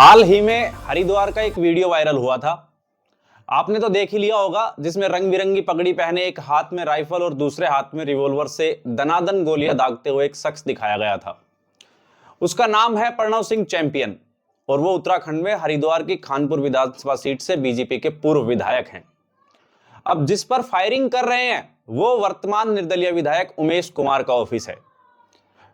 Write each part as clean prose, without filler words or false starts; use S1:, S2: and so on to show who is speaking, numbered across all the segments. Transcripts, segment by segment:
S1: हाल ही में हरिद्वार का एक वीडियो वायरल हुआ था। आपने तो देख ही लिया होगा, जिसमें रंग बिरंगी पगड़ी पहने एक हाथ में राइफल और दूसरे हाथ में रिवॉल्वर से दनादन गोलियां दागते हुए एक शख्स दिखाया गया था। उसका नाम है प्रणव सिंह चैंपियन और वो उत्तराखंड में हरिद्वार की खानपुर विधानसभा सीट से बीजेपी के पूर्व विधायक हैं। अब जिस पर फायरिंग कर रहे हैं वो वर्तमान निर्दलीय विधायक उमेश कुमार का ऑफिस है।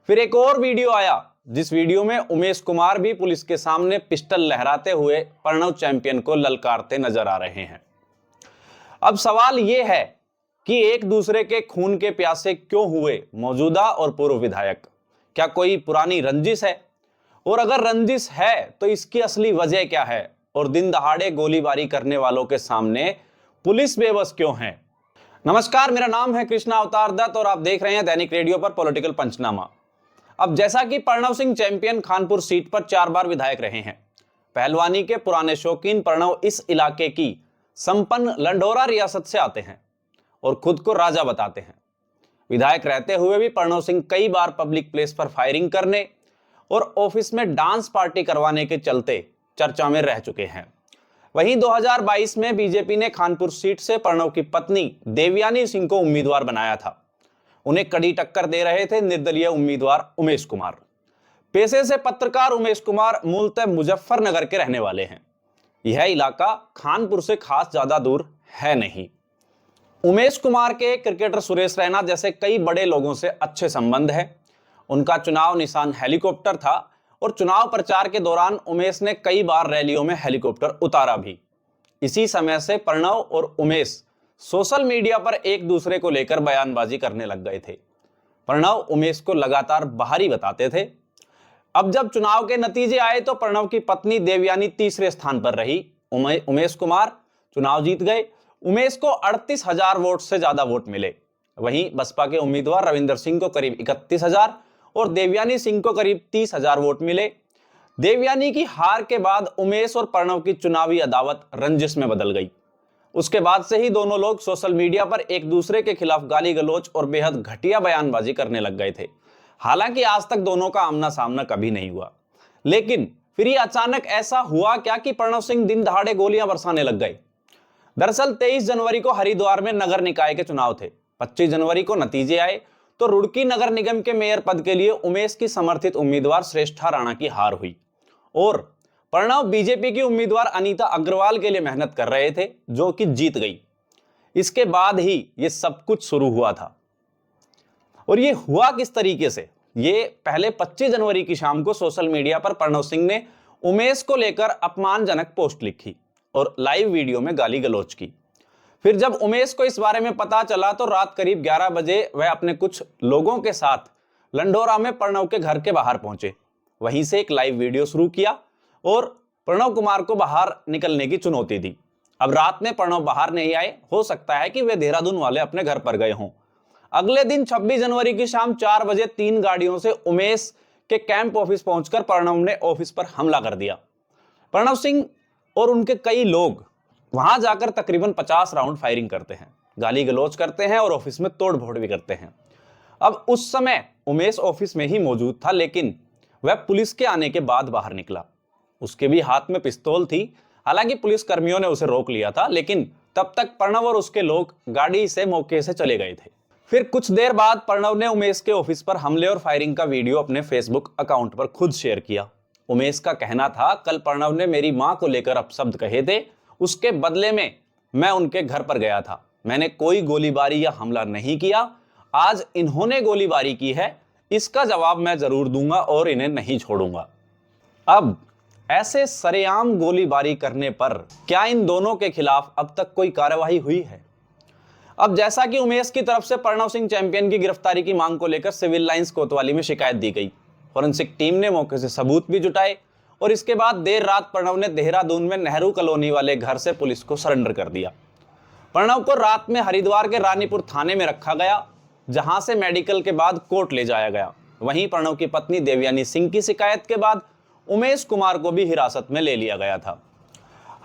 S1: फिर एक और वीडियो आया जिस वीडियो में उमेश कुमार भी पुलिस के सामने पिस्टल लहराते हुए प्रणव चैंपियन को ललकारते नजर आ रहे हैं। अब सवाल यह है कि एक दूसरे के खून के प्यासे क्यों हुए मौजूदा और पूर्व विधायक? क्या कोई पुरानी रंजिश है? और अगर रंजिश है तो इसकी असली वजह क्या है? और दिन दहाड़े गोलीबारी करने वालों के सामने पुलिस बेबस क्यों है? नमस्कार, मेरा नाम है कृष्णा अवतार दत्त और आप देख रहे हैं दैनिक रेडियो पर पॉलिटिकल पंचनामा। अब जैसा कि प्रणव सिंह चैंपियन खानपुर सीट पर 4 बार विधायक रहे हैं, पहलवानी के पुराने शौकीन प्रणव इस इलाके की संपन्न लंडोरा रियासत से आते हैं और खुद को राजा बताते हैं। विधायक रहते हुए भी प्रणव सिंह कई बार पब्लिक प्लेस पर फायरिंग करने और ऑफिस में डांस पार्टी करवाने के चलते चर्चा में रह चुके हैं। वहीं 2022 में बीजेपी ने खानपुर सीट से प्रणव की पत्नी देवयानी सिंह को उम्मीदवार बनाया था। उन्हें कड़ी टक्कर दे रहे थे निर्दलीय उम्मीदवार उमेश कुमार। पेशे से पत्रकार उमेश कुमार मूलतः मुजफ्फरनगर के रहने वाले हैं। यह इलाका खानपुर से खास ज्यादा दूर है नहीं। उमेश कुमार के क्रिकेटर सुरेश रैना जैसे कई बड़े लोगों से अच्छे संबंध है। उनका चुनाव निशान हेलीकॉप्टर था और चुनाव प्रचार के दौरान उमेश ने कई बार रैलियों में हेलीकॉप्टर उतारा भी। इसी समय से प्रणव और उमेश सोशल मीडिया पर एक दूसरे को लेकर बयानबाजी करने लग गए थे। प्रणव उमेश को लगातार बाहरी बताते थे। अब जब चुनाव के नतीजे आए तो प्रणव की पत्नी देवयानी तीसरे स्थान पर रही। उमेश कुमार चुनाव जीत गए। उमेश को 38,000 वोट से ज्यादा वोट मिले। वहीं बसपा के उम्मीदवार रविंदर सिंह को करीब 31,000 और देवयानी सिंह को करीब 30,000 वोट मिले। देवयानी की हार के बाद उमेश और प्रणव की चुनावी अदावत रंजिश में बदल गई। उसके बाद से ही दोनों लोग सोशल मीडिया पर एक दूसरे के खिलाफ गाली गलौज और बेहद घटिया बयानबाजी करने लग गए थे। हालांकि आज तक दोनों का आमना सामना कभी नहीं हुआ, लेकिन फिर ये अचानक ऐसा हुआ क्या कि प्रणव सिंह दिन दहाड़े गोलियां बरसाने लग गए। दरअसल 23 जनवरी को हरिद्वार में नगर निकाय के चुनाव थे। 25 जनवरी को नतीजे आए तो रुड़की नगर निगम के मेयर पद के लिए उमेश की समर्थित उम्मीदवार श्रेष्ठा राणा की हार हुई और प्रणव बीजेपी की उम्मीदवार अनीता अग्रवाल के लिए मेहनत कर रहे थे, जो कि जीत गई। इसके बाद ही यह सब कुछ शुरू हुआ था। और यह हुआ किस तरीके से? ये पहले 25 जनवरी की शाम को सोशल मीडिया पर प्रणव सिंह ने उमेश को लेकर अपमानजनक पोस्ट लिखी और लाइव वीडियो में गाली गलौज की। फिर जब उमेश को इस बारे में पता चला तो रात करीब 11 बजे वह अपने कुछ लोगों के साथ लंडोरा में प्रणव के घर के बाहर पहुंचे। वहीं से एक लाइव वीडियो शुरू किया और प्रणव कुमार को बाहर निकलने की चुनौती दी। अब रात में प्रणव बाहर नहीं आए, हो सकता है कि वे देहरादून वाले अपने घर पर गए हों। अगले दिन 26 जनवरी की शाम 4 बजे 3 गाड़ियों से उमेश के कैंप ऑफिस पहुंचकर प्रणव ने ऑफिस पर हमला कर दिया। प्रणव सिंह और उनके कई लोग वहां जाकर तकरीबन 50 राउंड फायरिंग करते हैं, गाली गलौज करते हैं और ऑफिस में तोड़फोड़ भी करते हैं। अब उस समय उमेश ऑफिस में ही मौजूद था, लेकिन वह पुलिस के आने के बाद बाहर निकला। उसके भी हाथ में पिस्तौल थी। हालांकि पुलिस कर्मियों ने उसे रोक लिया था, लेकिन तब तक प्रणव और उसके लोग गाड़ी से मौके से चले गए थे। फिर कुछ देर बाद प्रणव ने उमेश के ऑफिस पर हमले और फायरिंग का वीडियो अपने फेसबुक अकाउंट पर खुद शेयर किया। उमेश का कहना था, कल प्रणव ने मेरी मां को लेकर अपशब्द कहे थे, उसके बदले में मैं उनके घर पर गया था। मैंने कोई गोलीबारी या हमला नहीं किया। आज इन्होंने गोलीबारी की है, इसका जवाब मैं जरूर दूंगा और इन्हें नहीं छोड़ूंगा। अब ऐसे सरेआम गोलीबारी करने पर क्या इन दोनों के खिलाफ अब तक कोई कार्रवाई हुई है? अब जैसा कि उमेश की तरफ से प्रणव सिंह चैंपियन की गिरफ्तारी की मांग को लेकर सिविल लाइंस कोतवाली में शिकायत दी गई। फॉरेंसिक टीम ने मौके से सबूत भी जुटाए और इसके बाद देर रात प्रणव ने देहरादून में नेहरू कॉलोनी वाले घर से पुलिस को सरेंडर कर दिया। प्रणव को रात में हरिद्वार के रानीपुर थाने में रखा गया, जहां से मेडिकल के बाद कोर्ट ले जाया गया। वहीं प्रणव की पत्नी देवयानी सिंह की शिकायत के बाद उमेश कुमार को भी हिरासत में ले लिया गया था।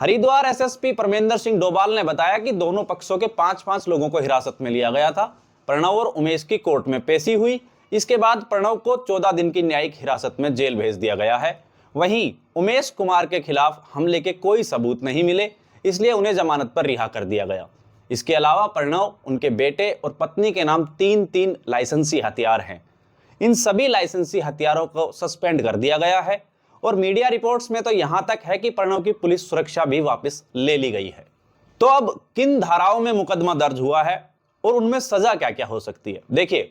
S1: हरिद्वार एसएसपी परमेंद्र सिंह डोभाल ने बताया कि दोनों पक्षों के 5-5 लोगों को हिरासत में लिया गया था। प्रणव और उमेश की कोर्ट में पेशी हुई। इसके बाद प्रणव को 14 दिन की न्यायिक हिरासत में जेल भेज दिया गया है। वहीं उमेश कुमार के खिलाफ हमले के कोई सबूत नहीं मिले, इसलिए उन्हें जमानत पर रिहा कर दिया गया। इसके अलावा प्रणव, उनके बेटे और पत्नी के नाम 3 लाइसेंसी हथियार हैं। इन सभी लाइसेंसी हथियारों को सस्पेंड कर दिया गया है और मीडिया रिपोर्ट्स में तो यहां तक है कि प्रणव की पुलिस सुरक्षा भी वापस ले ली गई है। तो अब किन धाराओं में मुकदमा दर्ज हुआ है और उनमें सजा क्या क्या हो सकती है? देखिए,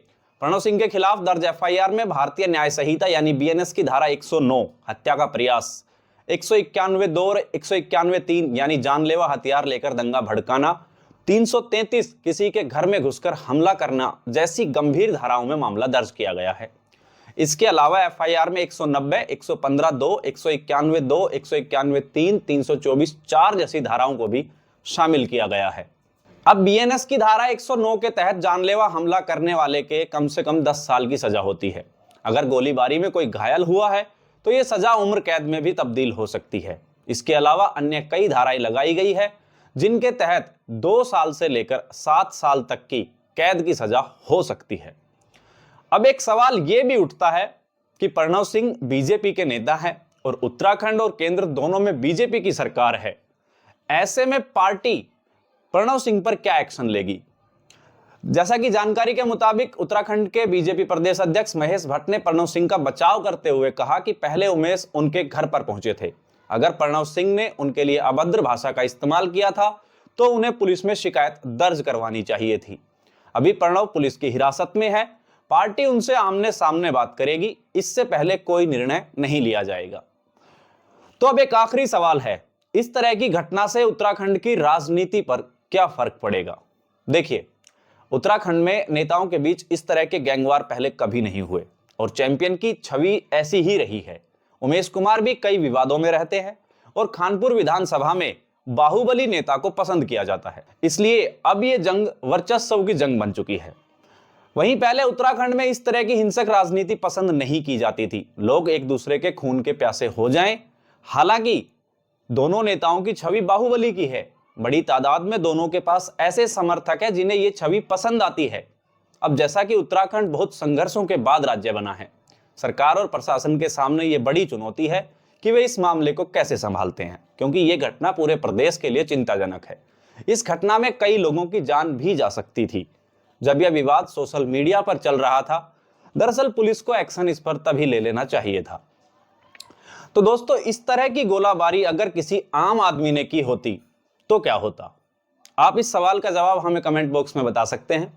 S1: प्रणव सिंह के खिलाफ दर्ज एफआईआर में भारतीय न्याय संहिता यानी बीएनएस की धारा 109 हत्या का प्रयास, 191(2) और 191(3) यानी जानलेवा हथियार लेकर दंगा भड़काना, 333 किसी के घर में घुसकर हमला करना जैसी गंभीर धाराओं में मामला दर्ज किया गया है। इसके अलावा एफआईआर में 190, 115(2), 191(2), 191(3), 324(4) जैसी धाराओं को भी शामिल किया गया है। अब बीएनएस की धारा 109 के तहत जानलेवा हमला करने वाले के कम से कम 10 साल की सजा होती है। अगर गोलीबारी में कोई घायल हुआ है तो यह सजा उम्र कैद में भी तब्दील हो सकती है। इसके अलावा अन्य कई धाराएं लगाई गई है जिनके तहत 2 साल से लेकर 7 साल तक की कैद की सजा हो सकती है। अब एक सवाल यह भी उठता है कि प्रणव सिंह बीजेपी के नेता हैं और उत्तराखंड और केंद्र दोनों में बीजेपी की सरकार है। ऐसे में पार्टी प्रणव सिंह पर क्या एक्शन लेगी? जैसा कि जानकारी के मुताबिक उत्तराखंड के बीजेपी प्रदेश अध्यक्ष महेश भट्ट ने प्रणव सिंह का बचाव करते हुए कहा कि पहले उमेश उनके घर पर पहुंचे थे। अगर प्रणव सिंह ने उनके लिए अभद्र भाषा का इस्तेमाल किया था तो उन्हें पुलिस में शिकायत दर्ज करवानी चाहिए थी। अभी प्रणव पुलिस की हिरासत में है, पार्टी उनसे आमने सामने बात करेगी, इससे पहले कोई निर्णय नहीं लिया जाएगा। तो अब एक आखिरी सवाल है, इस तरह की घटना से उत्तराखंड की राजनीति पर क्या फर्क पड़ेगा? देखिए, उत्तराखंड में नेताओं के बीच इस तरह के गैंगवार पहले कभी नहीं हुए और चैंपियन की छवि ऐसी ही रही है। उमेश कुमार भी कई विवादों में रहते हैं और खानपुर विधानसभा में बाहुबली नेता को पसंद किया जाता है, इसलिए अब यह जंग वर्चस्व की जंग बन चुकी है। वहीं पहले उत्तराखंड में इस तरह की हिंसक राजनीति पसंद नहीं की जाती थी, लोग एक दूसरे के खून के प्यासे हो जाएं। हालांकि दोनों नेताओं की छवि बाहुबली की है, बड़ी तादाद में दोनों के पास ऐसे समर्थक हैं जिन्हें यह छवि पसंद आती है। अब जैसा कि उत्तराखंड बहुत संघर्षों के बाद राज्य बना है, सरकार और प्रशासन के सामने यह बड़ी चुनौती है कि वे इस मामले को कैसे संभालते हैं, क्योंकि यह घटना पूरे प्रदेश के लिए चिंताजनक है। इस घटना में कई लोगों की जान भी जा सकती थी। जब यह विवाद सोशल मीडिया पर चल रहा था, दरअसल पुलिस को एक्शन इस पर तभी ले लेना चाहिए था। तो दोस्तों, इस तरह की गोलाबारी अगर किसी आम आदमी ने की होती तो क्या होता? आप इस सवाल का जवाब हमें कमेंट बॉक्स में बता सकते हैं।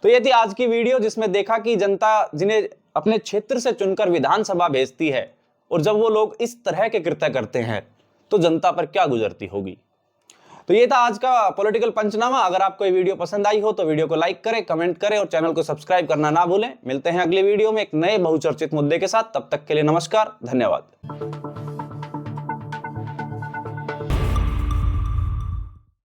S1: तो ये थी आज की वीडियो जिसमें देखा कि जनता जिन्हें अपने क्षेत्र से चुनकर विधानसभा भेजती है और जब वो लोग इस तरह के कृत्य करते हैं तो जनता पर क्या गुजरती होगी। तो ये था आज का पॉलिटिकल पंचनामा। अगर आपको ये वीडियो पसंद आई हो तो वीडियो को लाइक करें, कमेंट करें और चैनल को सब्सक्राइब करना ना भूलें। मिलते हैं अगली वीडियो में एक नए बहुचर्चित मुद्दे के साथ। तब तक के लिए नमस्कार, धन्यवाद।